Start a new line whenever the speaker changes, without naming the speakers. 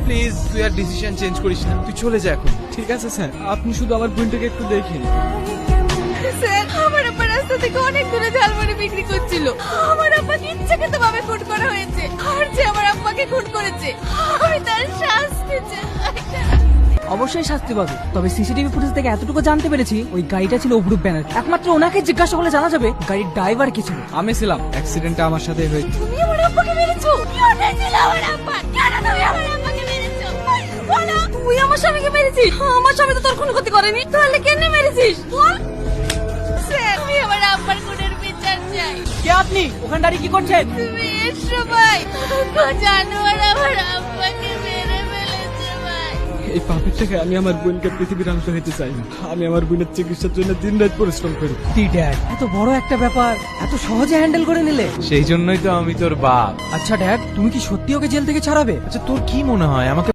Please তুই আর decision change করিস না, তুই চলে যা এখন।
ঠিক আছে স্যার, আপনি শুধু আমার বোনটাকে একটু দেখেন।
স্যার, আমার আব্বা রাস্তা থেকে অনেক দূরে ঝালমুড়ি বিক্রি করছিল। আমার আব্বাকে ইচ্ছাকৃত ভাবে খুন করা হয়েছে। আর যে আমার আব্বাকে খুন করেছে, আমি তার শাস্তি চাই।
অবশ্যই শাস্তি পাবে, তবে সিসিটিভি ফুটেজ থেকে এতটুকু জানতে পেরেছি ওই গাড়িটা ছিল অপরূপ ব্যানার্জি। একমাত্র ওনাকে জিজ্ঞাসা করলে জানা যাবে গাড়ির ড্রাইভার কি ছিল।
আমি ছিলাম, অ্যাক্সিডেন্টটা আমার সাথে হয়েছে।
তুমি আমার আব্বাকে মেরেছো? কি অন্যায় ছিল আমার আব্বা? কেন তুমি আমার আব্বাকে মেরেছো? বলো। তুই আমার স্বামীকে মেরেছিস? আমার স্বামী তো তোর কোনো ক্ষতি করেনি, তাহলে কেন মেরেছিস বল? স্যার, আমি আমার আব্বার খুনের বিচার চাই।
কে আপনি? ওখানে দাঁড়িয়ে কি করছেন?
তুমি এসো ভাই, জানোয়ার আমার আব্বাকে মেরে ফেলেছে ভাই।
এই পাপের থেকে আমি আমার বোনকে পৃথিবীর অংশ হতে চাই না। আমি আমার বোনের চিকিৎসার জন্য দিনরাত পরিশ্রম করি।
তুই ড্যাড, এত বড় একটা ব্যাপার এত সহজে হ্যান্ডেল করে নিলে।
সেই জন্যই তো আমি তোর বাপ।
আচ্ছা ড্যাড, তুমি কি সত্যি ওকে জেল থেকে ছাড়াবে?
আচ্ছা তোর কি মনে হয় আমাকে